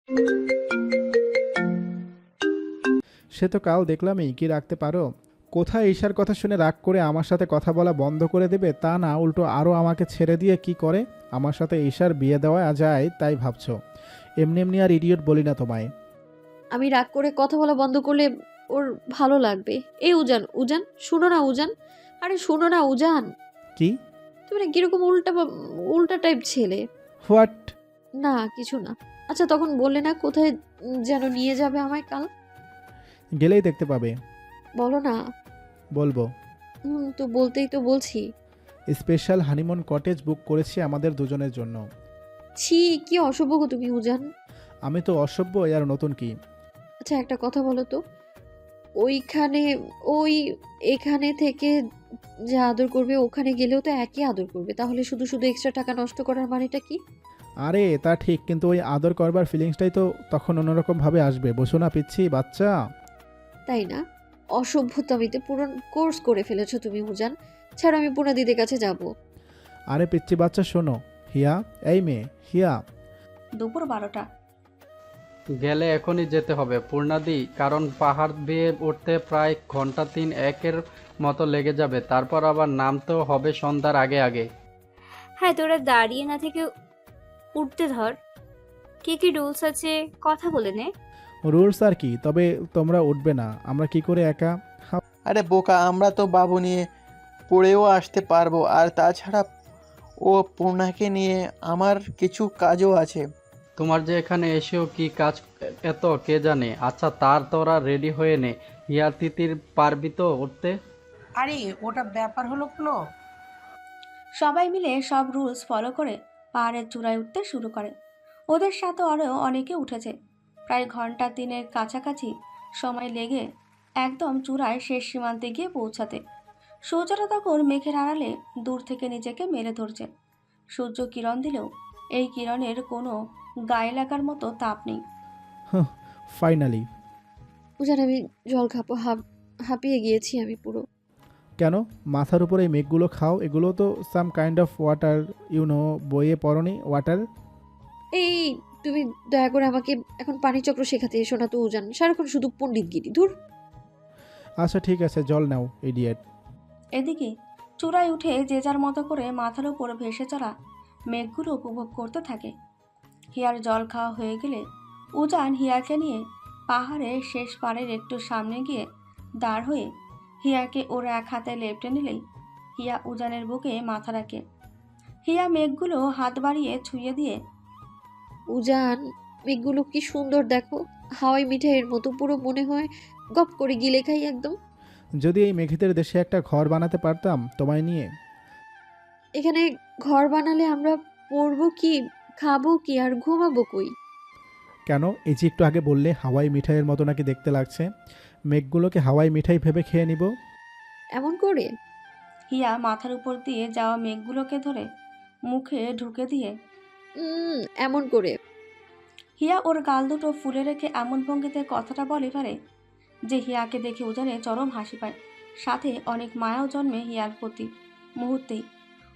সে তো কাল দেখলামই, কি রাখতে পারো? কোথায় ঈশার কথা শুনে রাগ করে আমার সাথে কথা বলা বন্ধ করে দেবে তা না, উল্টো আরও আমাকে ছেড়ে দিয়ে কি করে আমার সাথে ঈশার বিয়ে দেওয়া যায় তাই ভাবছো? এমনি এমনি আর ইডিয়ট বলি না তোমায়। আমি রাগ করে কথা বলা বন্ধ করলে ওর ভালো লাগবে। এই উজান, উজান শোনো না উজান, আরে শোনো না উজান। কি? তুমি না কিরকম উল্টা উল্টা টাইপ ছেলে। হোয়াট? না কিছু না। আচ্ছা তখন বললে না কোথায় যেন নিয়ে যাবে আমায় কাল? গেলেই দেখতে পাবে। বলো না। বলবো। তো বলতেই তো বলছি। স্পেশাল হানিমুন কটেজ বুক করেছি আমাদের দুজনের জন্য। ছি, কি অসভ্য গো তুমি উজান। আমি তো অসভ্য, আর নতুন কি? আচ্ছা একটা কথা বলো তো, ওইখানে ওই এখানে থেকে যা আদর করবে ওখানে গেলেও তো একই আদর করবে, তাহলে শুধু শুধু এক্সট্রা টাকা নষ্ট করার মানেটা কি? আরে তা ঠিক, কিন্তু ওই আদর করবার ফিলিংসটাই তো তখন অন্যরকম ভাবে আসবে, বোঝো না পিচ্ছি বাচ্চা? তাই না? অসভ্যতামিতে পুরো কোর্স করে ফেলেছো তুমি উজান। ছাড়ো, আমি পুনা দিদির কাছে যাব। আরে পিচ্ছি বাচ্চা শোনো। হিয়া, এই মেয়ে হিয়া। দুপুর 12টা। গেলে এখনই যেতে হবে পূর্ণাদি, কারণ পাহাড় দিয়ে উঠতে প্রায় ঘন্টা 3-1 মতো লেগে যাবে, তারপর আবার নামতেও হবে সন্ধ্যার আগে আগে। হ্যাঁ, তোরা দাঁড়িয়ে না থেকে উঠতে ধর। কি কি রুলস আছে কথা বলে নে। রুলস আর কি, তবে তোমরা উঠবে না, আমরা কি করে একা? আরে বোকা, আমরা তো বাবু নিয়ে পড়েও আসতে পারবো। আর তাছাড়া ও পূর্ণাকে নিয়ে আমার কিছু কাজও আছে। তোমার যে এখানে এসেও কি কাজ এত কে জানে। আচ্ছা তার তোরা রেডি হয়ে নে। হিয়া তিতির পারবি তো উঠতে? আরে ওটা ব্যাপার হলো কোনো। সবাই মিলে সব রুলস ফলো করে পাহাড়ের চূড়ায় উঠতে শুরু করে। ওদের সাথে আরও অনেকে উঠেছে। প্রায় ঘন্টা 3-এর কাছাকাছি সময় লেগে একদম চূড়ায় শেষ সীমান্তে গিয়ে পৌঁছাতে। সূর্যটা তখন মেঘের আড়ালে দূর থেকে নিজেকে মেলে ধরছে। সূর্য কিরণ দিলেও এই কিরণের কোনো গায়ে লাগার মতো তাপ নেই। ফাইনালি। উজান আমি জল খাবো, হাঁপিয়ে গিয়েছি আমি পুরো। কেন? মাথার উপরে এই মেঘগুলো খাও, এগুলো তো সাম কাইন্ড অফ ওয়াটার, বইয়ে পড়নি ওয়াটার? এই তুমি দয়া করে আমাকে এখন পানিচক্র শেখাতে এসো না তো উজান, সারাক্ষণ শুধু পণ্ডিতগিরি ধুর। আচ্ছা ঠিক আছে, জল নাও ইডিয়েট। এদিকে চূড়ায় উঠে যে যার মতো করে মাথার উপর ভেসে চলা মেঘগুলো উপভোগ করতে থাকে। হিয়ার জল খাওয়া হয়ে গেলে উজান হিয়াকে নিয়ে পাহাড়ের শেষ পাড়ের একটু সামনে গিয়ে দাঁড় হয়ে হিয়াকে ওর এক হাতে লেপটে নিলেই হিয়া উজানের বুকে মাথা রাখে। হিয়া মেঘগুলো হাত বাড়িয়ে ছুঁয়ে দিয়ে উজান, মেঘগুলো কি সুন্দর দেখো, হাওয়াই মিঠাইয়ের মতো, পুরো মনে হয় গপ করে গিলে খাই একদম। যদি এই মেঘেদের দেশে একটা ঘর বানাতে পারতাম তোমায় নিয়ে। এখানে ঘর বানালে আমরা পড়বো কি, খাবো কি, আর ঘুমাবো কই? কেন? এই যে একটু আগে বললে হাওয়াই মিঠাইয়ের মতো নাকি দেখতে লাগছে, মেঘগুলোকে হাওয়াই মিঠাই ভেবে খেয়ে নিব। এমন করে? হিয়া মাথার উপর দিয়ে যাওয়া মেঘগুলোকে ধরে মুখে ঢুকে দিয়ে এমন করে? হিয়া ওর গাল দুটো ফুলে রেখে এমন ভঙ্গিতে কথাটা বলে পারে যে হিয়াকে দেখে উজানে চরম হাসি পায়, সাথে অনেক মায়াও জন্মে হিয়ার প্রতি। মুহূর্তেই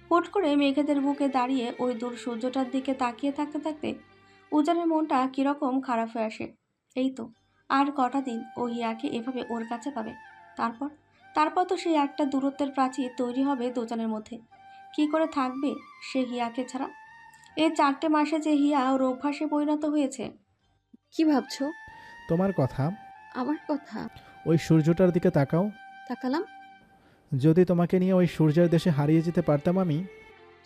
হুট করে মেঘেদের বুকে দাঁড়িয়ে ওই দূর সূর্যটার দিকে তাকিয়ে থাকতে থাকতে উজানের মনটা কীরকম খারাপ হয়ে আসে। এই তো আর কটা দিন ও হিয়াকে এভাবে ওর কাছে পাবে। তারপর তারপর তো সেই একটা দূরত্বের প্রাচীর তৈরি হবে দুজনের মধ্যে। কি করে থাকবে সে হিয়াকে ছাড়া? এই 4টে মাসে যে হিয়া ওর অভ্যাসে পরিণত হয়েছে। কি ভাবছো? তোমার কথা। আমার কথা? ওই সূর্যটার দিকে তাকাও। তাকালাম। যদি তোমাকে নিয়ে ওই সূর্যের দেশে হারিয়ে যেতে পারতাম আমি।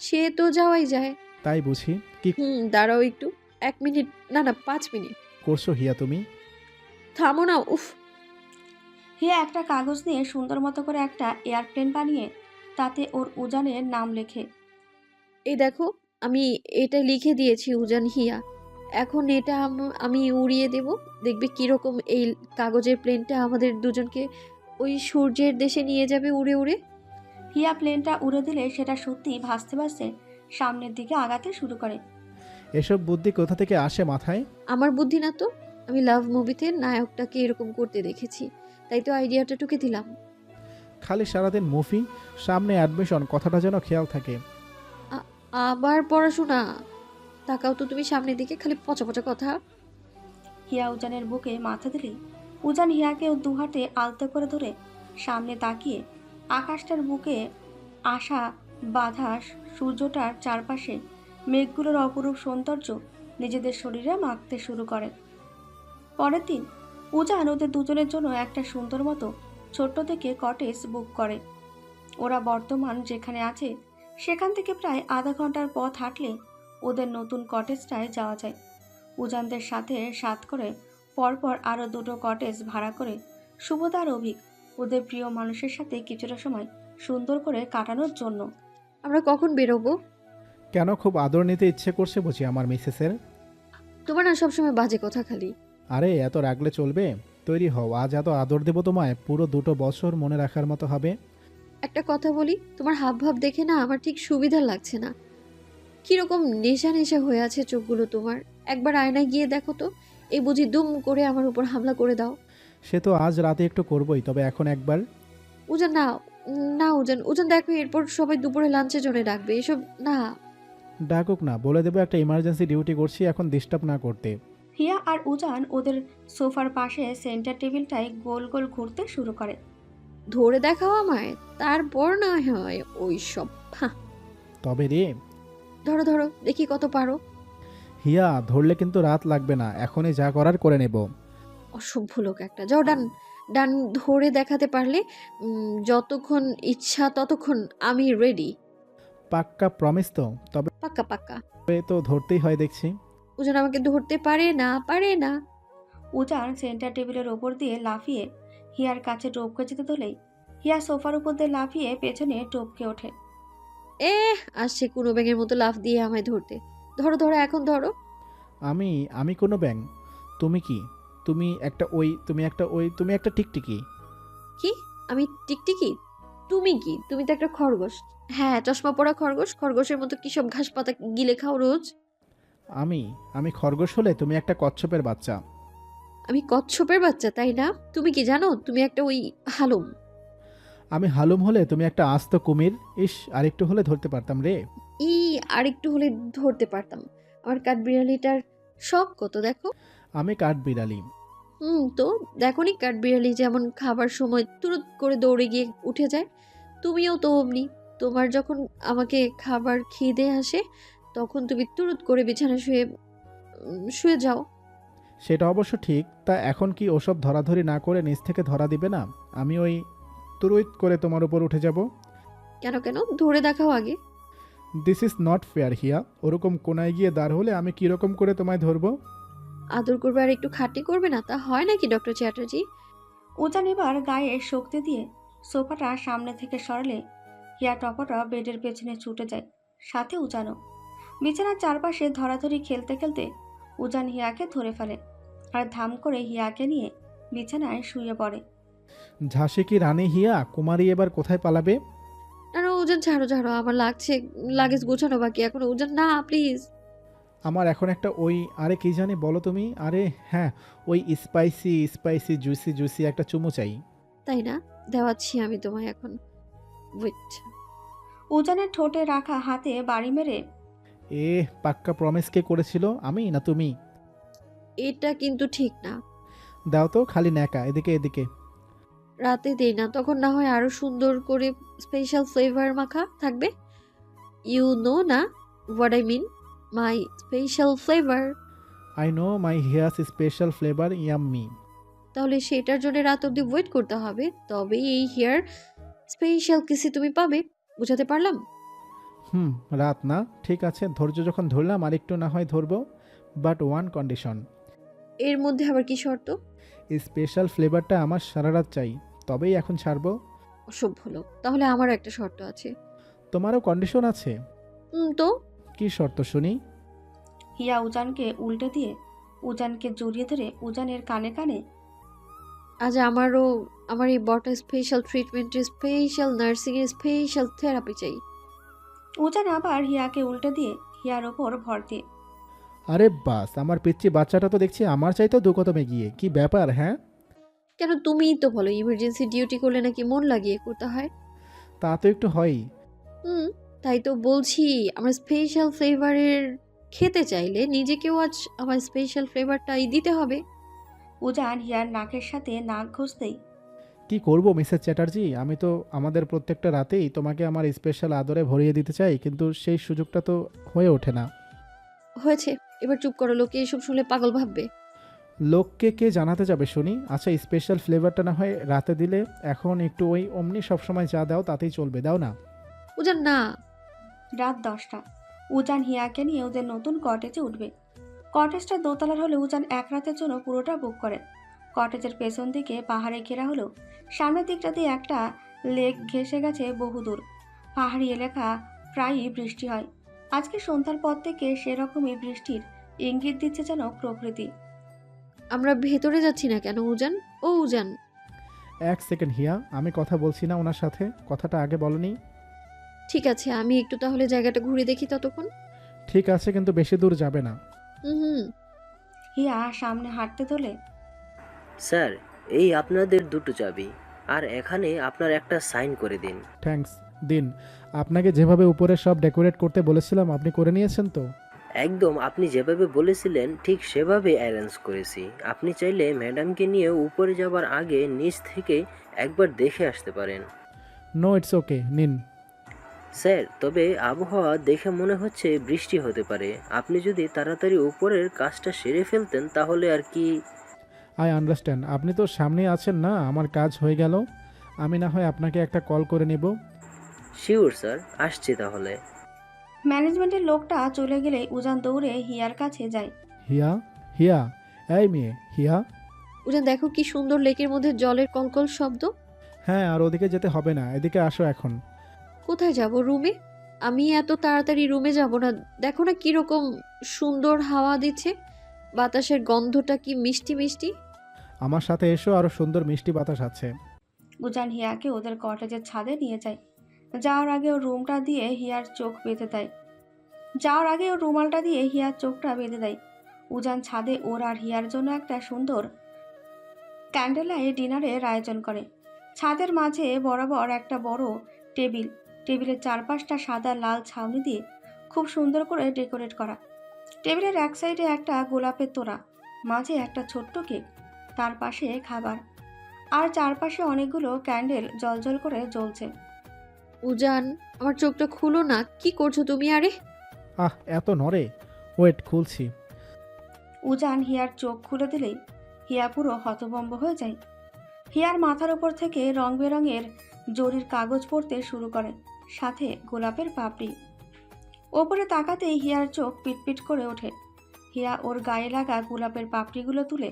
সে তো যাওয়াই যায়। তাই বুঝি। কি দাঁড়াও একটু, 1 মিনিট, না না 5 মিনিট। করছো হিয়া তুমি? থামো না, উফ। হিয়া একটা কাগজ নিয়ে সুন্দর মতো করে একটা এয়ারপ্লেন বানিয়ে তাতে ওর উজানের নাম লেখে। এই দেখো, আমি এটা লিখে দিয়েছি উজান হিয়া। এখন এটা আমি উড়িয়ে দেব, দেখবে কিরকম এই কাগজের প্লেনটা আমাদের দুজনকে ওই সূর্যের দেশে নিয়ে যাবে উড়ে উড়ে। হিয়া প্লেনটা উড়ে দিলে সেটা সত্যি ভাসতে ভাসতে সামনের দিকে আগাতে শুরু করে। এসব বুদ্ধি কোথা থেকে আসে মাথায়? আমার বুদ্ধি না তো, আমি লাভ মুভিতে নায়কটাকে এরকম করতে দেখেছি, তাই তো আইডিয়াটা টুকে দিলাম। খালি সারাদিন মুভি, সামনে অ্যাডমিশন, কথাটা যেন খেয়াল থাকে। আবার পড়াশোনা? তাকাও তো তুমি সামনের দিকে, খালি পচা পচা কথা। হিয়া উজানের বুকে মাথা দিলেই উজান হিয়াকে দু হাতে আলতো করে ধরে সামনে তাকিয়ে আকাশটার বুকে আসা বাঁধা সূর্যটার চারপাশে মেঘগুলোর অপরূপ সৌন্দর্য নিজেদের শরীরে মাখতে শুরু করে। পরের দিন উজান ওদের দুজনের জন্য একটা সুন্দর মতো ছোট্ট থেকে কটেজ বুক করে। ওরা বর্তমান যেখানে আছে সেখান থেকে প্রায় আধা ঘন্টার পথ হাঁটলে ওদের নতুন কটেজটায় যাওয়া যায়। উজানদের সাথে সাথ করে পরপর আরও দুটো কটেজ ভাড়া করে শুভদা আর অভিক ওদের প্রিয় মানুষের সাথে কিছুটা সময় সুন্দর করে কাটানোর জন্য। আমরা কখন বেরোবো? কেন, খুব আদর নিতে ইচ্ছে করছে বুঝি আমার মিসেসের? তোমার না সবসময় বাজে কথা খালি। আরে এত রাগলে চলবে? তৈরি হও, আজ এত আদর দেবো তোমায়, পুরো 2 বছর মনে রাখার মতো হবে। একটা কথা বলি, তোমার হাব ভাব দেখে না আমার ঠিক সুবিধা লাগছে না। কিরকম নেশা নেশা হয়ে আছে চোখগুলো তোমার। একবার আয়নায় গিয়ে দেখো তো, এই বুঝি দুম করে আমার উপর হামলা করে দাও। সে তো আজ রাতে একটু করবই, তবে এখন একবার। উজান না, না উজান, উজান দেখো এরপর সবাই দুপুরে লাঞ্চের জন্য ডাকবে, এসব না। ডাকুক না, বলে দেবো একটা ইমার্জেন্সি ডিউটি করছি, এখন ডিস্টার্ব না করতে। হিয়া আর উজান ওদের সোফার পাশে সেন্টার টেবিলটায় গোল গোল ঘুরতে শুরু করে। ধরে দেখাও আমায়, তারপর না হয় ওই সব। তবে রে ধরো ধরো দেখি কত পারো। হিয়া, ধরলে কিন্তু রাত লাগবে না, এখনই যা করার করে নেব। অসভ্য লোক একটা। যাও ডান, ডান ধরে দেখাতে পারলে যতক্ষণ ইচ্ছা ততক্ষণ আমি রেডি। পাক্কা প্রমিস তো? তবে পাক্কা পাক্কা। তো ধরতেই হয় দেখছি। উজান আমাকে ধরতে পারে না, পারে না। উজান সেন্টার টেবিলের ওপর দিয়ে লাফিয়ে হিয়ার কাছে টপকে যেতে ধরলেই হিয়া সোফার উপর দিয়ে লাফিয়ে পেছনে টপকে ওঠে। আসছে কোনো ব্যাঙের মতো লাফ দিয়ে আমায় ধরতে। ধরো ধরো এখন ধরো। আমি কোনো ব্যাং? তুমি কি? তুমি একটা টিকটিকি। কি? আমি টিকটিকি? তুমি কি? তুমি তো একটা খরগোশ। হ্যাঁ, চশমা পরা খরগোশ। খরগোশের মতো কি সব ঘাস পাতা গিলে খাও রোজ? আমি খরগোশ হলে তুমি একটা কচ্ছপের বাচ্চা। আমি কচ্ছপের বাচ্চা, তাই না? তুমি কি জানো তুমি একটা ওই হালুম। আমি হালুম হলে তুমি একটা আস্ত কুমির। ইস, আরেকটু হলে ধরতে পারতাম রে। আরেকটু হলে ধরতে পারতাম। আমার কাঠবিড়ালিটার শখ কত দেখো। আমি কাঠবিড়ালি। তো দেখোনি কাঠবিড়ালি যেমন খাবার সময় তুরুত করে দৌড়ে গিয়ে উঠে যায়, তুমিও তো অমনি। তোমার যখন আমাকে খাবার খিদে আসে তখন তুমি তুরুত করে বিছানা শুয়ে যাও। সেটা অবশ্য ঠিক। তা এখন কি ওসব ধরাধরি না করে নিচ থেকে ধরা দিবে না? আমি ওই তুরুইত করে তোমার উপর উঠে যাব। কেন কেন? ধরে দেখাও আগে। দিস ইজ নট ফেয়ার হিয়া। ওরকম কোনায় গিয়ে দাঁড় হলে আমি কীরকম করে তোমায় ধরবো? আদর করবে আর একটু খাটনি করবে না, তা হয় নাকি ডক্টর চ্যাটার্জি? উজান এবার গায়ে শক্তি দিয়ে সোফাটা সামনে থেকে সরালে হিয়া টপটা বেডের পেছনে ছুটে যায়, সাথে উজানও। বিছানার চারপাশে ধরাধরি খেলতে খেলতে উজান হিয়াকে ধরে ফেলে আর ধাম করে হিয়াকে নিয়ে বিছানায় শুয়ে পড়ে। ঝাঁসি কি রানী হিয়া? কুমারী এবার কোথায় পালাবে? না না উজান, ছাড়ো ছাড়ো, আমার লাগেজ গোছানো বাকি এখনো। উজান না, প্লিজ। আমার এখন একটা আরে কি জানি বলো তুমি? আরে হ্যাঁ, ওই স্পাইসি স্পাইসি জুসি জুসি একটা চুমু চাই। তাই না? দেওয়াচ্ছি আমি তোমায় এখন। ওয়েট। উজানের ঠোঁটে রাখা হাতে বাড়ি মেরে পাক্কা প্রমিস কে করেছিল, আমি না তুমি? এটা কিন্তু ঠিক না। দাও তো, খালি ন্যাকা। এদিকে এদিকে। রাতে দেই না, তখন না হয় আরো সুন্দর করে স্পেশাল ফ্লেভার মাখা থাকবে। ইউ নো না what I mean, my special flavour. I know my Hiya's special flavour yummy. তাহলে সেটার জন্য রাত অবধি ওয়েট করতে হবে, তবেই এই হেয়ার স্পেশাল কিসি তুমি পাবে। বুঝাতে পারলাম? রাত না, ঠিক আছে, ধৈর্য যখন ধরলাম আরেকটু না হয় ধরবো, বাট ওয়ান কন্ডিশন। এর মধ্যে আবার কি শর্ত? স্পেশাল ফ্লেভারটা আমার সারা রাত চাই, তবেই এখন ছাড়বো। অসভ্য লোক। তাহলে আমারও একটা শর্ত আছে। তোমারও কন্ডিশন আছে? তো কি শর্ত শুনি? হিয়া উজানকে উল্টে দিয়ে উজানকে জড়িয়ে ধরে উজানের কানে কানে আজ আমার এই বটা স্পেশাল ট্রিটমেন্টের, স্পেশাল নার্সিংয়ের, স্পেশাল থেরাপি চাই। উজান আবার হিয়াকে উল্টে দিয়ে হিয়ার ওপর ভর দিয়ে। আরে বাস, আমার পিচ্চি বাচ্চাটা তো দেখছি আমার চাইতেও দু কদমে গিয়ে। কি ব্যাপার হ্যাঁ? কেন, তুমিই তো বলো ইমার্জেন্সি ডিউটি করলে নাকি মন লাগিয়ে করতে হয়। তা তো একটু হয়ই। তাই তো বলছি, আমার স্পেশাল ফ্লেভারের খেতে চাইলে নিজেকেও আজ আমার স্পেশাল ফ্লেভারটাই দিতে হবে। উজান হিয়ার নাকের সাথে নাক ঘষতেই কি করব মিসেস চ্যাটার্জি, আমি তো আমাদের প্রত্যেকটা রাতেই তোমাকে আমার স্পেশাল আদরে ভরিয়ে দিতে চাই, কিন্তু সেই সুযোগটা তো হয়ে ওঠে না। হয়েছে, এবার চুপ করো, লোকে এসব শুনলে পাগল ভাববে। লোককে কে জানাতে যাবে শুনি? আচ্ছা, স্পেশাল ফ্লেভারটা না হয় রাতে দিলে, এখন একটু ওই অমনি সবসময় যা দাও তাতেই চলবে, দাও না। উজান না। রাত 10টা। উজান হিয়াকে নিয়ে ওদের নতুন কটেজে উঠবে। কটেজটা দোতলার হলে উজান এক রাতের জন্য পুরোটা বুক করে। কটেজের পেছন দিকে পাহাড়ে ঘেরা হলো, সামনের দিকটা দিয়ে একটা লেক ঘেঁষে গেছে বহুদূর। পাহাড়ি এলাকা প্রায়ই বৃষ্টি হয়। আজকে সন্ধ্যার পর থেকে সেরকমই বৃষ্টির ইঙ্গিত দিচ্ছে যেন প্রকৃতি। আমরা ভেতরে যাচ্ছি না কেন উজান? ও উজান। এক সেকেন্ড হিয়া, আমি কথা বলছি না ওনার সাথে, কথাটা আগে বলনি। ঠিক আছে, আমি একটু তাহলে জায়গাটা ঘুরে দেখি ততক্ষণ। ঠিক আছে, কিন্তু বেশি দূর যাবে না। হুম। হিয়া সামনে হাঁটতে তোলে। স্যার, এই আপনাদের দুটো চাবি, আর এখানে আপনার একটা সাইন করে দিন। থ্যাঙ্কস। দিন। আপনাকে যেভাবে উপরে সব ডেকোরেট করতে বলেছিলাম আপনি করে নিয়েছেন তো? একদম আপনি যেভাবে বলেছিলেন ঠিক সেভাবে অ্যারেঞ্জ করেছি। আপনি চাইলে ম্যাডামকে নিয়ে উপরে যাবার আগে নিচ থেকে একবার দেখে আসতে পারেন। নো, ইটস ওকে, নিন। স্যার, তবে আবহাওয়া দেখে মনে হচ্ছে বৃষ্টি হতে পারে। আপনি যদি তাড়াতাড়ি উপরের কাজটা সেরে ফেলতেন তাহলে আর কি। আই আন্ডারস্ট্যান্ড, আপনি তো সামনে আছেন না, আমার কাজ হয়ে গেল। আমি না হয় আপনাকে একটা কল করে নেব। শিওর স্যার, আসছি তাহলে। ম্যানেজমেন্টের লোকটা চলে গেলে উজান দৌড়ে হিয়ার কাছে যায়। হিয়া, হিয়া, এই মেয়ে, হিয়া। উজান দেখো কি সুন্দর লেকের মধ্যে জলের কলকল শব্দ। হ্যাঁ, আর ওদিকে যেতে হবে না, এদিকে আসো এখন। কোথায় যাব? রুমে? আমি এত তাড়াতাড়ি রুমে যাব না। দেখো না কিরকম সুন্দর হাওয়া দিচ্ছে, বাতাসের গন্ধটা কি মিষ্টি মিষ্টি। আমার সাথে এসো, আরো সুন্দর মিষ্টি বাতাস আছে। উজান হিয়াকে ওদের কটেজের ছাদে নিয়ে যায়। যাওয়ার আগে ও রুমালটা দিয়ে হিয়ার চোখটা বেঁধে দেয়। উজান ছাদে ওর আর হিয়ার জন্য একটা সুন্দর ক্যান্ডেল লাইট ডিনারের আয়োজন করে। ছাদের মাঝে বরাবর একটা বড় টেবিল, টেবিলের চারপাশটা সাদা লাল ছাউনি দিয়ে খুব সুন্দর করে ডেকোরেট করা। টেবিলের এক সাইডে একটা গোলাপের তোড়া, মাঝে একটা ছোট্ট কেক, তার পাশে খাবার, আর চারপাশে অনেকগুলো ক্যান্ডেল জ্বলজ্বল করে জ্বলছে। উজান, আমার চোখটা খুলো না, কি করছো তুমি? আরে আহ, এত নড়ে। ওয়েট, খুলছি। উজান হিয়ার চোখ খুলে দিলেই হিয়া পুরো হতভম্ব হয়ে যায়। হিয়ার মাথার উপর থেকে রং বেরঙের জরির কাগজ পড়তে শুরু করে, সাথে গোলাপের পাপড়ি। ওপরে তাকাতেই হিয়ার চোখ পিটপিট করে ওঠে। হিয়া ওর গায়ে লাগা গোলাপের পাপড়িগুলো তুলে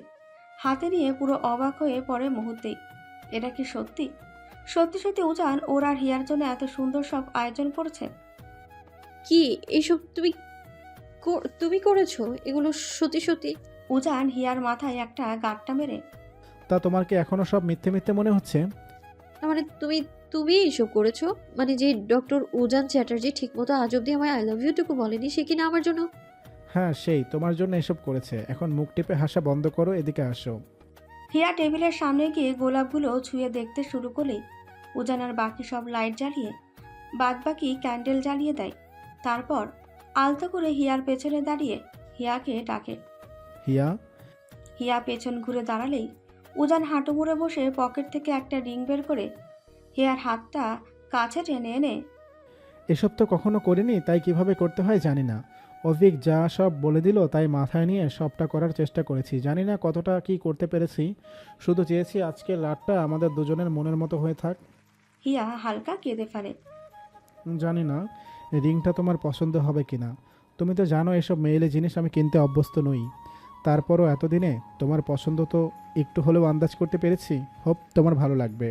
হাতে নিয়ে পুরো অবাক হয়ে পড়ে মুহূর্তেই। এটা কি সত্যি? সত্যি সত্যি উজান ওর আর হিয়ার জন্য এত সুন্দর সব আয়োজন করছে? কি এসব তুমি করেছো? এগুলো সত্যি সত্যি? উজান হিয়ার মাথায় একটা গাঁটটা মেরে, তা তোমার কি এখনো সব মিথ্যে মিথ্যে মনে হচ্ছে? না মানে তুমি এসব করেছো? মানে যে ডক্টর উজান চ্যাটার্জি ঠিকমতো আজ অব্দি আমায় আই লাভ ইউ টুকু বলেনি, সে কিনা আমার জন্য? হ্যাঁ, সেই তোমার জন্য এসব করেছে। এখন মুখ টিপে হাসা বন্ধ করো, এদিকে আসো। হিয়া টেবিলের সামনে গিয়ে গোলাপগুলো ছুঁয়ে দেখতে শুরু করলেই উজান আর বাকি সব লাইট জ্বালিয়ে বাদবাকি ক্যান্ডেল জ্বালিয়ে দেয়। তারপর আলতো করে হিয়ার পেছনে দাঁড়িয়ে হিয়াকে ডাকে। হিয়া। হিয়া পেছন ঘুরে দাঁড়ালেই উজান হাঁটু মুড়ে বসে পকেট থেকে একটা রিং বের করে হিয়ার হাতটা কাছে টেনে এনে, এসব তো কখনো করিনি, তাই কিভাবে করতে হয় জানি না। অভিক যা সব বলে দিল তাই মাথায় নিয়ে সবটা করার চেষ্টা করেছি। জানি না কতটা কি করতে পেরেছি, শুধু চেয়েছি আজকের রাতটা আমাদের দুজনের মনের মতো হয়ে থাক। হিয়া হালকা কেঁদে ফেলে। জানি না রিংটা তোমার পছন্দ হবে কিনা। তুমি তো জানো এসব মেয়েলে জিনিস আমি কিনতে অভ্যস্ত নই। তারপরও এতদিনে তোমার পছন্দ তো একটু হলেও আন্দাজ করতে পেরেছি। হোপ তোমার ভালো লাগবে।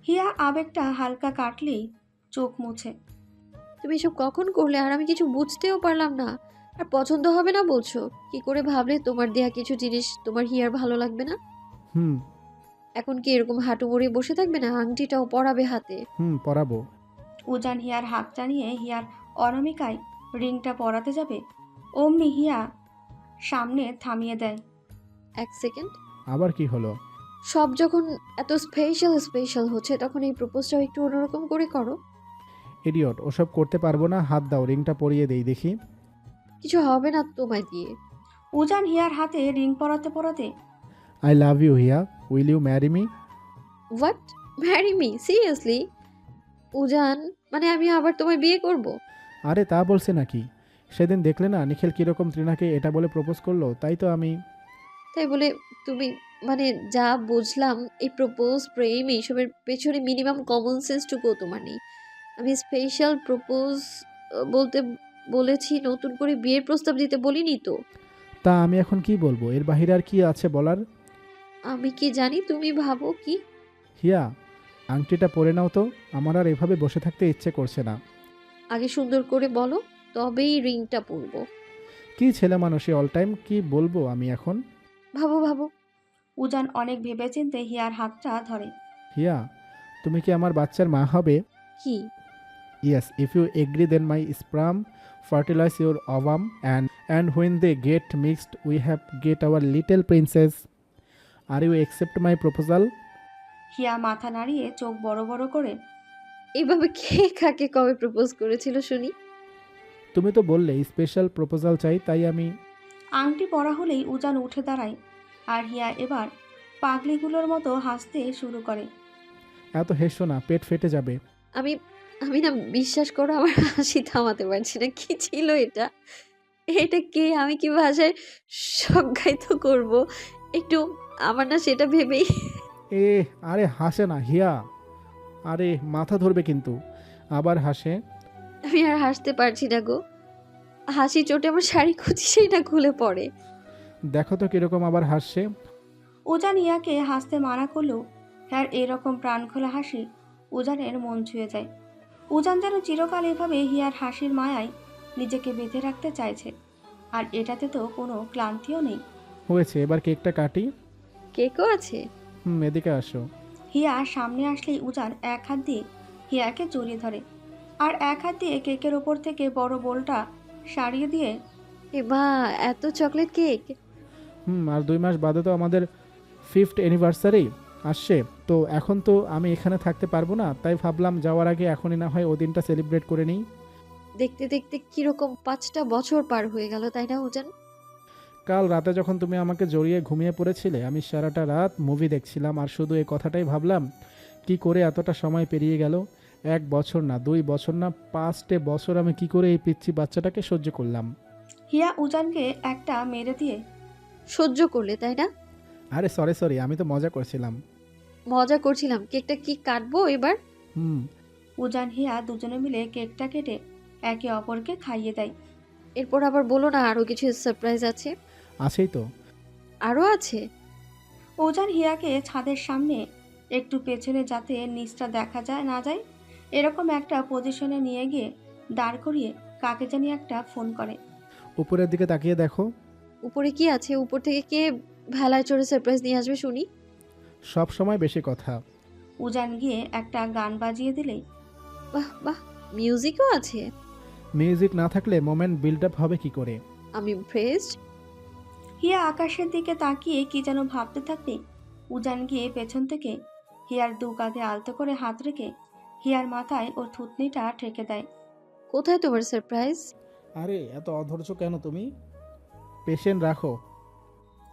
হিয়া আবেগটা হালকা কাটলেই চোখ মুছে। তুমি এসব কখন করলে? আর আমি কিছু বুঝতেও পারলাম না। আর পছন্দ হবে না বলছো? কি করে ভাবলে তোমার দেয়া কিছু জিনিস তোমার হিয়ার ভালো লাগবে না? হুম। এখন কি এরকম হাঁটু মুড়িয়ে বসে থাকবে না? আংটিটাও পরাবে হাতে। পরাবো। উজান হিয়ার হাত টানিয়ে হিয়ার অনামিকায় রিংটা পরাতে যাবে, অমনি হিয়া সামনে থামিয়ে দেয়। এক সেকেন্ড। আবার কি হলো? সব যখন এত স্পেশাল হচ্ছে, তখন এই প্রপোজটাও একটু অন্যরকম করে করো। ইডিয়ট, ওসব করতে পারবো না। হাত দাও, রিংটা পরিয়ে দেই দেখি। কিছু হবে না তোমায় দিয়ে। উজান হিয়ার হাতে রিং পরাতে পরাতে, I love you Hiya, will you marry me? What? Marry me? Seriously? Ujan, মানে আমি আবার তোমায় বিয়ে করব? আরে তা বলছে নাকি? সেদিন দেখলে না নিখিল কীরকম তৃণাকে এটা বলে প্রপোজ করলো, তাই তো আমি। তাই বলে তুমি, মানে যা বুঝলাম এই প্রপোজ প্রেম এইসবের পেছনে মিনিমাম কমন সেন্সটুকুও তোমার নেই। আমি স্পেশাল প্রপোজ বলতে বলেছি, নতুন করে বিয়ের প্রস্তাব দিতে বলিনি তো। তা আমি এখন কি বলবো? এর বাহিরে আর কি আছে বলার? আমি কি জানি তুমি ভাবো কি। হিয়া, আংটিটা পরে নাও তো, আমার আর এভাবে বসে থাকতে ইচ্ছে করছে না। আগে সুন্দর করে বলো, তবেই রিংটা পরবো। কি ছেলে মানুষই অল টাইম, কি বলবো আমি এখন? ভাবো ভাবো। উজান অনেক ভেবেচিন্তে হিয়ার হাতটা ধরে। হিয়া, তুমি কি আমার বাচ্চার মা হবে? কি? Yes, if you agree then my sperm fertilise your ovum and when they get mixed we have get our little princess. Are you accept my proposal? হিয়া মাথা নাড়িয়ে চোখ বড় বড় করে। এইভাবে কে কাকে কবে প্রপোজ করেছিল শুনি? তুমি তো বললে স্পেশাল প্রপোজাল চাই, তাই আমি। আংটি পরা হলেই উজান উঠে দাঁড়ায় আর হিয়া এবার পাগলিগুলোর মতো হাসতে শুরু করে। এত হেসো না, পেট ফেটে যাবে। আমি আমি না, বিশ্বাস করো আমার হাসি থামাতে পারছি না। কি ছিল এটা? এটা কে? আমি কি ভাষায় সংজ্ঞায়িত করব? একটু আমার না সেটা ভেবেই এ, আরে হাসে না হিয়া, আরে মাথা ধরবে কিন্তু। আবার হাসে। আমি আর হাসতে পারছি না গো। হাসি চোটে আমার শাড়ি কুচি সেইটা খুলে পড়ে। দেখো তো কিরকম আবার হাসছে। উজান হিয়াকে হাসতে মানা করলেও হ্যার এরকম প্রাণখোলা হাসি উজানের মন ছুঁয়ে যায়। উজান যেন চিরকাল এভাবে হিয়ার হাসির মায়ায় নিজেকে বেঁধে রাখতে চাইছে, আর এটাতে তো কোনো ক্লান্তিও নেই। হয়েছে, এবার কেকটা কাটি। কেকও আছে? এদিকে আসো। হিয়া সামনে আসলেই উজান এক হাত দিয়ে হিয়াকে জড়িয়ে ধরে আর এক হাত দিয়ে কেকের ওপর থেকে বড় বোলটা সারিয়ে দিয়ে। এ মা, এত চকলেট কেক! আর 2 মাস বাদে তো আমাদের 5th অ্যানিভার্সারি আসছে। তো এখন তো আমি এখানে থাকতে পারবো না, তাই ভাবলাম যাওয়ার আগে এখনই না হয় ওই দিনটা সেলিব্রেট করে নিই। দেখতে দেখতে কিরকম 5টা বছর পার হয়ে গেল, তাই না উজান? কাল রাতে যখন তুমি আমাকে জড়িয়ে ঘুমিয়ে পড়েছিলে, আমি সারাটা রাত মুভি দেখছিলাম আর শুধু এই কথাটাই ভাবলাম, কি করে এতটা সময় পেরিয়ে গেল। 1 বছর না, 2 বছর না, 5টে বছর আমি কি করে এই পিচ্চি বাচ্চাটাকে সহ্য করলাম। হিয়া উজানকে একটা মেরে দিয়ে। সহ্য করলে, তাই না? আরে সরি, আমি তো মজা করছিলাম। মজা করছিলাম। কেকটা কি কাটবো এবার? হুম। উজান হিয়া দুজনে মিলে কেকটা কেটে একে অপরকে খাইয়ে দেয়। এরপর আবার বলো না আরো কিছু সারপ্রাইজ আছে। আছেই তো। আরো আছে? উজান হিয়াকে ছাদের সামনে একটু পেছনে, যাতে নিচটা দেখা যায় না যায়, এরকম একটা পজিশনে নিয়ে গিয়ে দাঁড় করিয়ে কাকে জানি একটা ফোন করে। উপরের দিকে তাকিয়ে দেখো। উপরে কি আছে? উপর থেকে কে ভেলায় চড়ে সারপ্রাইজ নিয়ে আসবে শুনি? সব সময় বেশি কথা। উজান গিয়ে একটা গান বাজিয়ে দিলেই। বাহ বাহ, মিউজিকও আছে? মিউজিক না থাকলে মোমেন্ট বিল্ড আপ হবে কি করে? আমি ইমপ্রেসড। হিয়া আকাশের দিকে তাকিয়ে কি যেন ভাবতে থাকতে উজান গিয়ে পেছন থেকে হিয়ার দু কাঁধে আলতো করে হাত রেখে হিয়ার মাথায় ওর থুতনিটা ঠেকে দেয়। কোথায় তোমার সারপ্রাইজ? আরে এত অধৈর্য কেন তুমি? পেশেন্ট রাখো।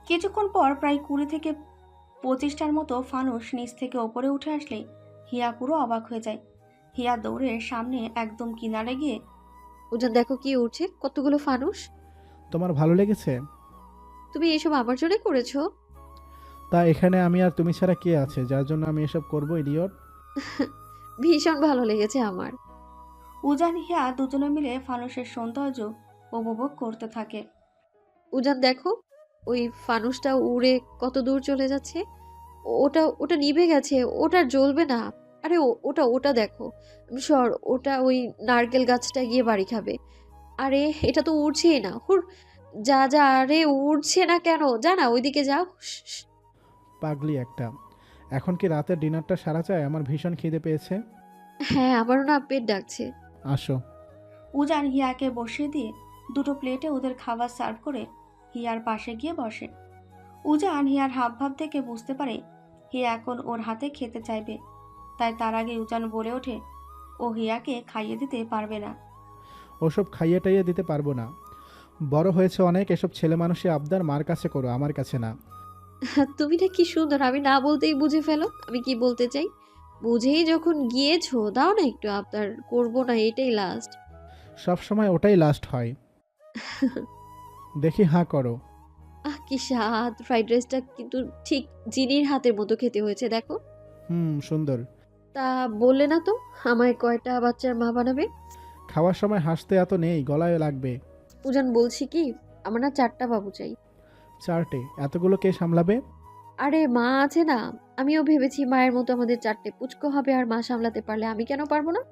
কিছুক্ষণ পর প্রায় 20 থেকে 25টার মতো ফানুস নিচ থেকে ওপরে উঠে আসলে হিয়া পুরো অবাক হয়ে যায়। হিয়া দৌড়ে সামনে একদম কিনারে গিয়ে। উজান দেখো কি উঠছে, কতগুলো ফানুস। তোমার ভালো লেগেছে? তুমি এসব আমার জন্য করেছো? তা এখানে আমি আর তুমি ছাড়া কে আছে যার জন্য আমি এসব করবো, ইডিয়ট? ভীষণ ভালো লেগেছে আমার। উজান হিয়া দুজনে মিলে ফানুসের সৌন্দর্য উপভোগ করতে থাকে। উজান দেখো, ওই ফানুসটা উড়ে কত দূর চলে যাচ্ছে। ওটা ওটা নিভে গেছে, ওটা আর জ্বলবে না। আরে ওটা ওটা দেখো, সর, ওটা ওই নারকেল গাছটা গিয়ে বাড়ি খাবে। আরে এটা তো উড়ছেই না, হুর। যা যা, আরে উড়ছে না কেন, জানা ওইদিকে যাও। পাগলি একটা। এখন কি রাতের ডিনারটা সারা চায়? আমার ভীষণ খিদে পেয়েছে। হ্যাঁ, আমারও না পেট ডাকছে। আসো। উজান হিয়াকে বসিয়ে দিয়ে দুটো প্লেটে ওদের খাবার সার্ভ করে হিয়ার পাশে গিয়ে বসে। উজান হিয়ার হাবভাব দেখে বুঝতে পারে হিয়া এখন ওর হাতে খেতে চাইবে, তাই তার আগে উজান বলে ওঠে ও হিয়াকে খাইয়ে দিতে পারবে না। ওসব খাইয়ে টাইয়ে দিতে পারবো না। বড় হয়েছে অনেক, এসব ছেলে মানুষই আবদার মার কাছে করো, আমার কাছে না। তুমি না কি সুন্দর, আমি না বলতেই বুঝে ফেলো আমি কি বলতে চাই। বুঝেই যখন গিয়েছো দাও না একটু আবদার, করবো না, এটাই লাস্ট। সব সময় ওটাই লাস্ট হয়। দেখি হাঁ করো। কি স্বাদ, ফ্রাইড রাইসটা কিন্তু ঠিক জিনির হাতের মতো খেতে হয়েছে দেখো। সুন্দর। তা বললে না তো আমায় কয়টা বাচ্চার মা বানাবে? খাওয়ার সময় হাসতে এত নেই, গলায় লাগবে। উজান বলছি কি, আমার না 4টা বাবু চাই। 4টে? এতগুলো কে সামলাবে? আরে মা আছে না, আমিও ভেবেছি মায়ের মতো আমাদের 4টে পুচকো হবে, আর মা সামলাতে পারলে আমি কেন পারবো না?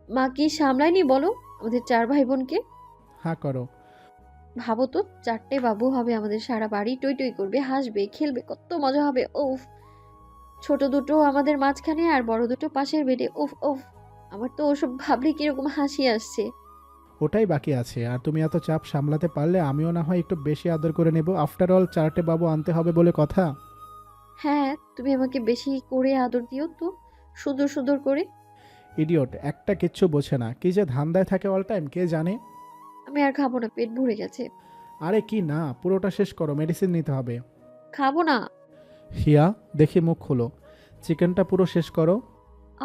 মা কি সামলায়নি বলো আমাদের 4 ভাই বোনকে? হাঁ করো। ভাবো তো 4টে বাবু হবে আমাদের, সারা বাড়ি টই টই করবে, হাসবে, খেলবে, কত মজা হবে। ওফ, ছোট দুটো আমাদের মাঝখানে আর বড় দুটো পাশের বেডে। ওফ ওফ, আমার তো ওসব ভাবলে কিরকম হাসি আসছে। ওটাই বাকি আছে। আর তুমি এত চাপ সামলাতে পারলে আমিও না হয় একটু বেশি আদর করে নেব। আফটার অল 4টে বাবু আনতে হবে বলে কথা। হ্যাঁ, তুমি আমাকে বেশি করে আদর দিও তো, সুন্দর সুন্দর করে। ইডিয়ট, একটা কিচ্ছু বোঝে না, কি যে ধান্দায় থাকে অল টাইম কে জানে। আমি আর খাবো না, পেট ভরে গেছে। আরে কি না, পুরোটা শেষ করো, মেডিসিন নিতে হবে। খাবো না। হিয়া, দেখি মুখ খুলো। চিকেনটা পুরো শেষ করো।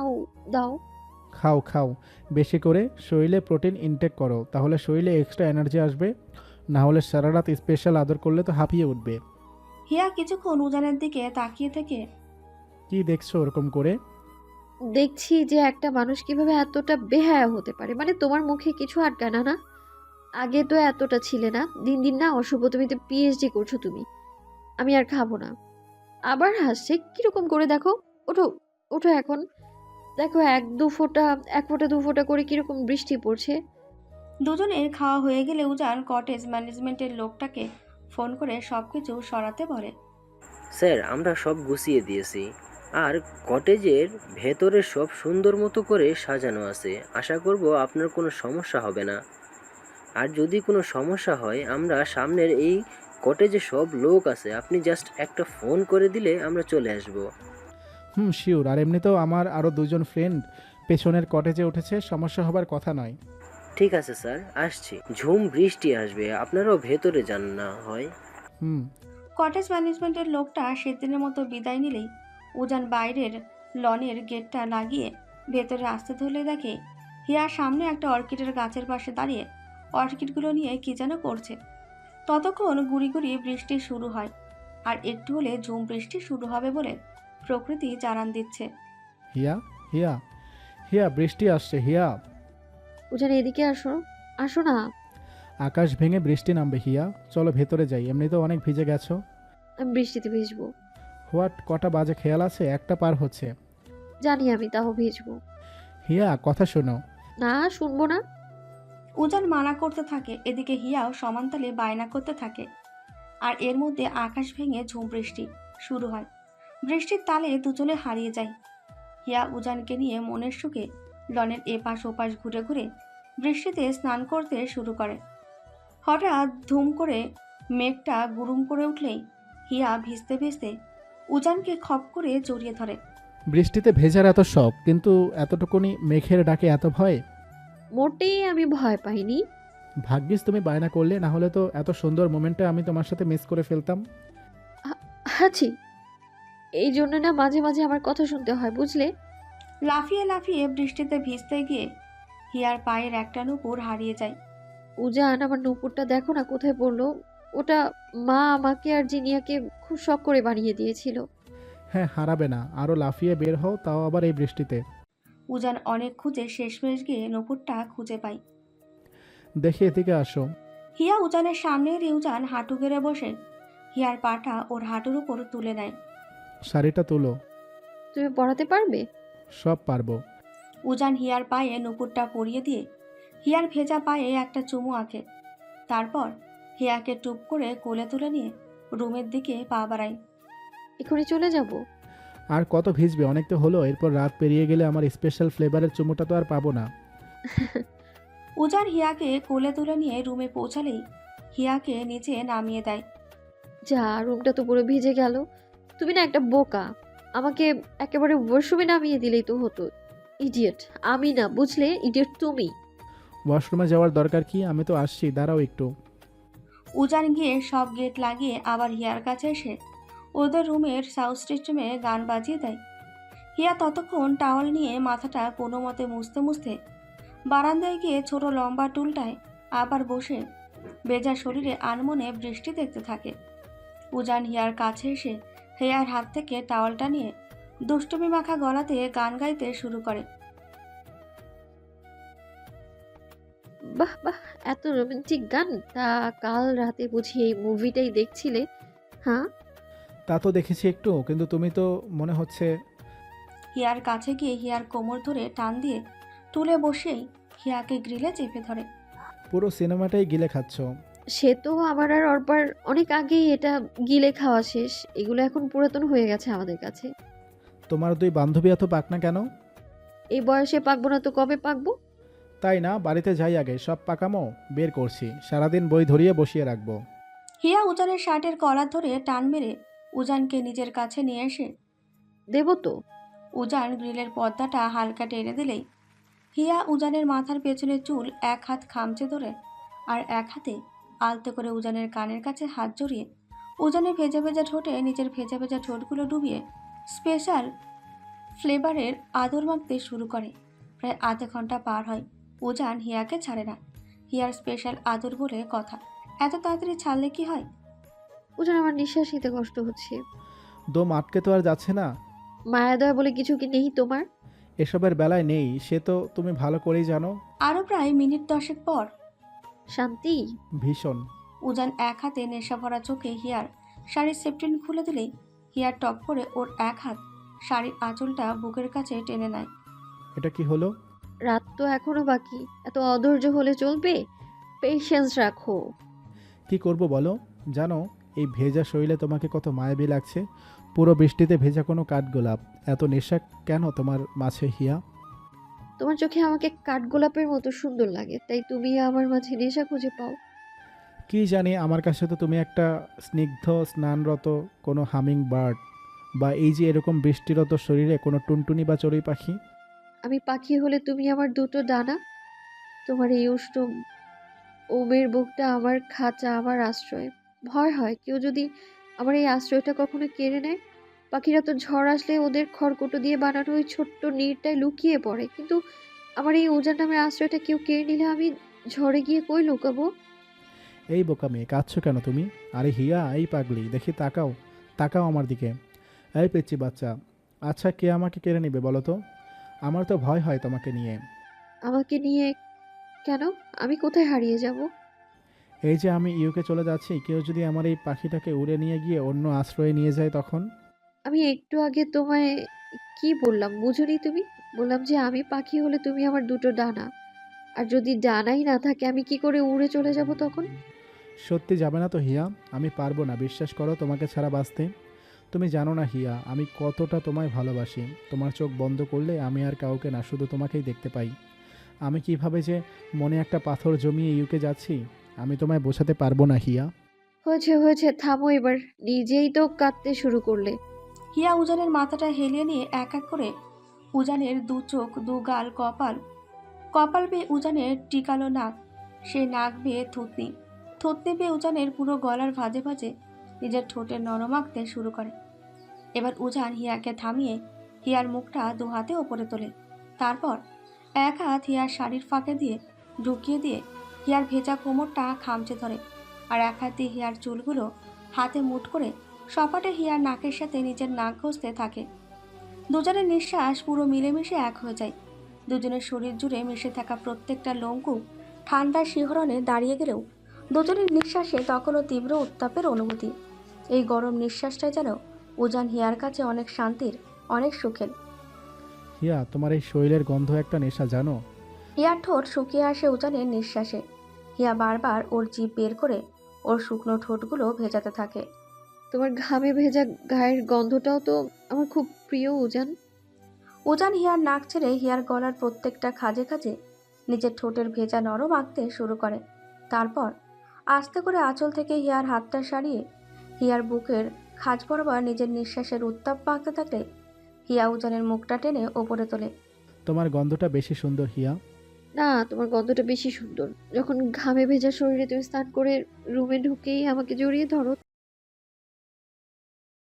আউ, দাও। খাও খাও, বেশি করে শরীরে প্রোটিন ইনটেক করো, তাহলে শরীরে এক্সট্রা এনার্জি আসবে। না হলে সারা রাত স্পেশাল আদর করলে তো হাঁপিয়ে উঠবে। হিয়া কিছুক্ষণ উজানের দিকে তাকিয়ে থেকে কি দেখছো ওরকম করে? দেখছি যে একটা মানুষ কিভাবে এতটা বেহায়া হতে পারে, মানে তোমার মুখে কিছু আটকায় না না? আগে তো এতটা ছিলে না, দিন দিন না অশুভ, তুমি তো পিএইচডি করছো তুমি। আমি আর খাবো না। আবার হাসছে কিরকম করে দেখো। ওঠো, ওঠো এখন। দেখো এক ফোঁটা দু ফোঁটা করে কিরকম বৃষ্টি পড়ছে। দুজনের খাওয়া হয়ে গেলে উজান কটেজ ম্যানেজমেন্টের লোকটাকে ফোন করে সবকিছু সরাতে বলে। স্যার, আমরা সব গুছিয়ে দিয়েছি, আর কটেজের ভেতরে সব সুন্দর মতো করে সাজানো আছে। আশা করব আপনার কোনো সমস্যা হবে না। আর যদি কোনো সমস্যা হয়, আমরা সামনের এই কটেজে সব লোক আছে, আপনি জাস্ট একটা ফোন করে দিলে আমরা চলে আসব। শিওর। আর এমনিতেও আমার আরও 2জন ফ্রেন্ড পেছনের কটেজে উঠেছে, সমস্যা হবার কথা নয়। ঠিক আছে স্যার, আসছি। ঝুম বৃষ্টি আসবে, আপনারাও ভেতরে যান না হয়। হুম। কটেজ ম্যানেজমেন্টের লোকটা সেদিনের মতো বিদায় নিলেই উজান বাইরের লনের গেটটা লাগিয়ে ভেতরে আসতে ধরলে দেখে হিয়ার সামনে একটা অর্কিডের গাছের পাশে দাঁড়িয়ে অর্কিডগুলো নিয়ে কি যেন করছে। ততক্ষণ গুড়ি গুড়ি বৃষ্টি শুরু হয়, আর একটু হলে ঝুম বৃষ্টি শুরু হবে বলে প্রকৃতি জানান দিচ্ছে। হিয়া, হিয়া, হিয়া, বৃষ্টি আসছে হিয়া। উজান এদিকে আসো, আসো না। আকাশ ভেঙে বৃষ্টি নামবে হিয়া, চলো ভেতরে যাই, এমনিতেও অনেক ভিজে গেছো। আমি বৃষ্টিতে ভিজবো। হোয়াট, কটা বাজে খেয়াল আছে? 1টা পার হচ্ছে। জানি আমি, তাও ভিজবো। হিয়া, কথা শোনো। না, শুনবো না। উজান মানা করতে থাকে, এদিকে হিয়াও সমানতালে বায়না করতে থাকে। আর এর মধ্যে আকাশ ভেঙে ঝুম বৃষ্টি শুরু হয়। বৃষ্টির তালে দুজনে হারিয়ে যায়। হিয়া উজানকে নিয়ে মনের সুখে লনের এপাশ ওপাশ ঘুরে ঘুরে বৃষ্টিতে স্নান করতে শুরু করে। হঠাৎ ধুম করে মেঘটা গুরুম করে উঠলেই হিয়া ভিজতে ভিজতে উজানকে খপ করে জড়িয়ে ধরে। বৃষ্টিতে ভেজার এত শখ, কিন্তু এতটুকুনি মেঘের ডাকে এত ভয়? মোটেই আমি ভয় পাইনি। ভাগ্যিস তুমি বায়না করলে, না হলে তো এত সুন্দর মোমেন্টটা আমি তোমার সাথে মিস করে ফেলতাম। আছি, এই জন্য না মাঝে মাঝে আমার কথা শুনতে হয়, বুঝলে? লাফিয়ে লাফিয়ে বৃষ্টিতে ভিজতে গিয়ে হিয়ার পায়ের একটা নুপুর হারিয়ে যায়। উজান, আমার নূপুরটা দেখো না কোথায় পড়লো। ওটা মা আমাকে আর জিনিয়াকে খুব শখ করে বানিয়ে দিয়েছিল। হ্যাঁ, হারাবে না, আরও লাফিয়ে বের হও, তাও আবার এই বৃষ্টিতে। উজান অনেক খুঁজে শেষমেশ গিয়ে নুপুরটা খুঁজে পায়। দেখে এদিকে আসো। হিয়া উজানের সামনে এলে উজান হাঁটু গেড়ে বসে হিয়ার পাটা ওর হাঁটুর উপর তুলে নেয়। শাড়িটা তুলো। তুমি পড়াতে পারবে? সব পারবো। উজান হিয়ার পায়ে নুপুরটা পরিয়ে দিয়ে হিয়ার ভেজা পায়ে একটা চুমু আঁকে। তারপর হিয়াকে টুপ করে কোলে তুলে নিয়ে রুমের দিকে পা বাড়ায়। এখনই চলে যাব? আর কত ভিজবে, অনেক তো হলো। এরপর রাত পেরিয়ে গেলে আমার স্পেশাল ফ্লেভারের চুমুটা তো আর পাবো না। উজান হিয়াকে কোলে তুলে নিয়ে রুমে পৌঁছালেই হিয়াকে নিচে নামিয়ে দেয়। যা, রুমটা তো পুরো ভিজে গেল। তুমি না একটা বোকা, আমাকে একেবারে ওয়াশরুমে নামিয়ে দিলেই তো হতো। ইডিয়েট আমি না, বুঝলে? ইডিয়েট তুমি। ওয়াশরুমে যাওয়ার দরকার কি, আমি তো আসছি, দাঁড়াও একটু। উজান গিয়ে সব গেট লাগিয়ে আবার হিয়ার কাছে এসে ওদের রুমের সাউন্ড সিস্টেমে গান বাজিয়ে দেয়। হিয়া ততক্ষণ টাওয়াল নিয়ে মাথাটা কোনো মতে মুছতে মুছতে বারান্দায় গিয়ে ছোট লম্বা টুলটায় আবার বসে ভেজা শরীরে আনমনে বৃষ্টি দেখতে থাকে। উজান হিয়ার কাছে এসে হিয়ার হাত থেকে টাওয়ালটা নিয়ে দুষ্টুমি মাখা গলাতে গান গাইতে শুরু করে। বাহ বাহ, এত রোমান্টিক গান! তা কাল রাতে বুঝি এই মুভিটাই দেখছিলে? হ্যাঁ। তা তো দেখেছি একটু, কিন্তু তুমি তো মনে হচ্ছে। হিয়ার কাছে গিয়ে হিয়ার কোমর ধরে টান দিয়ে টুলে বসেই হিয়াকে গ্রিলে চেপে ধরে। পুরো সিনেমাটাই গিলে খাচ্ছ। সে তো আমার আর অরবার অনেক আগেই এটা গিলে খাওয়া শেষ। এগুলো এখন পুরাতন হয়ে গেছে আমাদের কাছে। তোমার দুই বান্ধবী এত পাক না কেন? এই বয়সে পাকবো না তো কবে পাকবো? তাই না, বাড়িতে যাই আগে, সব পাকামো বের করছি, সারাদিন বই ধরিয়ে বসিয়ে রাখবো। হিয়া উজানের শার্টের কলার ধরে টান মেরে উজানকে নিজের কাছে নিয়ে এসে দেবো তো। উজান গ্রিলের পর্দাটা হালকা টেনে দিলেই হিয়া উজানের মাথার পেছনে চুল এক হাত খামচে ধরে আর এক হাতে আলতো করে উজানের কানের কাছে হাত জড়িয়ে উজানের ভেজা ভেজা ঠোঁটে নিজের ভেজা ভেজা ঠোঁটগুলো ডুবিয়ে স্পেশাল ফ্লেভারের আদর মাখতে শুরু করে। প্রায় আধা ঘন্টা পার হয়, উজান হিয়াকে ছাড়ে না। হিয়ার স্পেশাল আদর বলে কথা, এত তাড়াতাড়ি ছাড়লে কি হয়? ওজন আমার নিঃশ্বাস নিতে কষ্ট হচ্ছে। দম আটকে তো আর যাচ্ছে না। মায়া দয়া বলে কিছু কি নেই তোমার? এসবের বেলায় নেই, সে তো তুমি ভালো করেই জানো। আরও প্রায় মিনিট 10 পর শান্তি। ভীষণ। উজান এক হাতে নেশা ভরা চোখে হিয়ার শাড়ির সেপটিন খুলে দিলেই হিয়ার টপ করে ওর এক হাত শাড়ির আঁচলটা বুকের কাছে টেনে নেয়। এটা কি হলো? রাত তো এখনো বাকি, এত অধৈর্য হলে চলবে? পেশেন্স রাখো। কি করব বলো? জানো এই ভেজা শরীরে তোমাকে কত মায়াবী লাগছে, পুরো বৃষ্টিতে ভেজা কোনো কাঠগোলাপ। এত নেশা কেন তোমার মাঝে হিয়া? তোমার চোখে আমাকে কাঠগোলাপের মতো সুন্দর লাগে, তাই তুমি আমার মাঝে নেশা খুঁজে পাও। কি জানি, আমার কাছে তো তুমি একটা স্নিগ্ধ স্নানরত কোনো হামিং বার্ড, বা এই যে এরকম বৃষ্টিরত শরীরে কোনো টুনটুনি বা চড়ুই পাখি। আমি পাখি হলে তুমি আমার দুটো ডানা। তোমার এই উষ্ণ ওমের বুকটা আমার খাঁচা, আমার আশ্রয়। ভয় হয় কেউ যদি আমার এই আশ্রয়টা কখনো কেড়ে নেয়। পাখিরা তো ঝড় আসলে ওদের খড়কুটো দিয়ে বানানো ওই ছোট্ট নীড়টায় লুকিয়ে পড়ে, কিন্তু আমার এই উজান নামের আশ্রয়টা কেউ কেড়ে নিলে আমি ঝড়ে গিয়ে কই লুকাবো? এই বোকা মেয়ে, কাঁদছো কেন তুমি? আরে হিয়া, এই পাগলি, দেখি তাকাও, তাকাও আমার দিকে। এই পেচ্ছি বাচ্চা, আচ্ছা কে আমাকে কেড়ে নেবে বলো তো? আমার তো ভয় হয় তোমাকে নিয়ে। আমাকে নিয়ে কেন? আমি কোথায় হারিয়ে যাব? এই যে আমি ইউকে চলে যাচ্ছি, কেউ যদি আমার এই পাখিটাকে উড়ে নিয়ে গিয়ে অন্য আশ্রয়ে নিয়ে যায় তখন? আমি একটু আগে তোমায় কি বললাম বুঝোনি তুমি? বললাম যে আমি পাখি হলে তুমি আমার দুটো ডানা। আর যদি ডানাই না থাকে আমি কি করে উড়ে চলে যাব তখন? সত্যি যাবে না তো হিয়া? আমি পারবো না, বিশ্বাস করো, তোমাকে ছাড়া বাঁচতে। তুমি জানো না হিয়া, আমি কতটা তোমায় ভালোবাসি। তোমার চোখ বন্ধ করলে আমি আর কাউকে না, শুধু তোমাকেই দেখতে পাই। আমি কিভাবে যে মনে একটা পাথর জমিয়ে ইউকে যাচ্ছি, আমি তোমায় বোঝাতে পারবো না হিয়া। হয়েছে হয়েছে, থামো এবার। নিজেই তো কাঁদতে শুরু করলে। হিয়া উজানের মাথাটা হেলিয়ে নিয়ে এক এক করে উজানের দু চোখ, দু গাল, কপাল, কপাল বেয়ে উজানের টিকালো নাক, সে নাক বেয়ে থুতনি, থুতনি বেয়ে উজানের পুরো গলার ভাঁজে ভাঁজে নিজের ঠোঁটের নরম আঁকতে শুরু করে। এবার উজান হিয়াকে থামিয়ে হিয়ার মুখটা দু হাতে ওপরে তোলে। তারপর এক হাত হিয়ার শাড়ির ফাঁকে দিয়ে ঢুকিয়ে দিয়ে হিয়ার ভেজা কোমরটা খামচে ধরে, আর এক হাত দিয়ে হিয়ার চুলগুলো হাতে মুঠ করে সপাটে হিয়ার নাকের সাথে নিজের নাক ঘষতে থাকে। দুজনের নিঃশ্বাস পুরো মিলেমিশে এক হয়ে যায়। দুজনের শরীর জুড়ে মিশে থাকা প্রত্যেকটা লোমকূপ ঠান্ডা শিহরণে দাঁড়িয়ে গেলেও দুজনের নিঃশ্বাসে তখনও তীব্র উত্তাপের অনুভূতি। এই গরম নিঃশ্বাসটা যেন উজান হিয়ার কাছে অনেক শান্তির, অনেক সুখের। হিয়া, তোমার এই শরীরের গন্ধ একটা নেশা, জানো? হিয়ার ঠোঁট শুকিয়ে আসে উজানের নিঃশ্বাসে। হিয়া বারবার ওর জিভ বের করে ওর শুকনো ঠোঁটগুলো ভেজাতে থাকে। তোমার ঘামে ভেজা গায়ের গন্ধটাও তো আমার খুব প্রিয় উজান। উজান হিয়ার নাক ছেড়ে হিয়ার গলার প্রত্যেকটা খাজে খাজে নিজের ঠোঁটের ভেজা নরম আঁকতে শুরু করে। তারপর আস্তে করে আঁচল থেকে হিয়ার হাতটা সারিয়ে হিয়ার বুকের খাঁজ বরাবর নিজের নিঃশ্বাসের উত্তাপ পাকতে থাকলে হিয়া উজানের মুখটা টেনে ওপরে তোলে। তোমার গন্ধটা বেশি সুন্দর হিয়া। না, তোমার গন্ধটা বেশি সুন্দর। যখন ঘামে ভেজা শরীরে তুমি স্নান করে রুমে ঢুকেই আমাকে জড়িয়ে ধরো,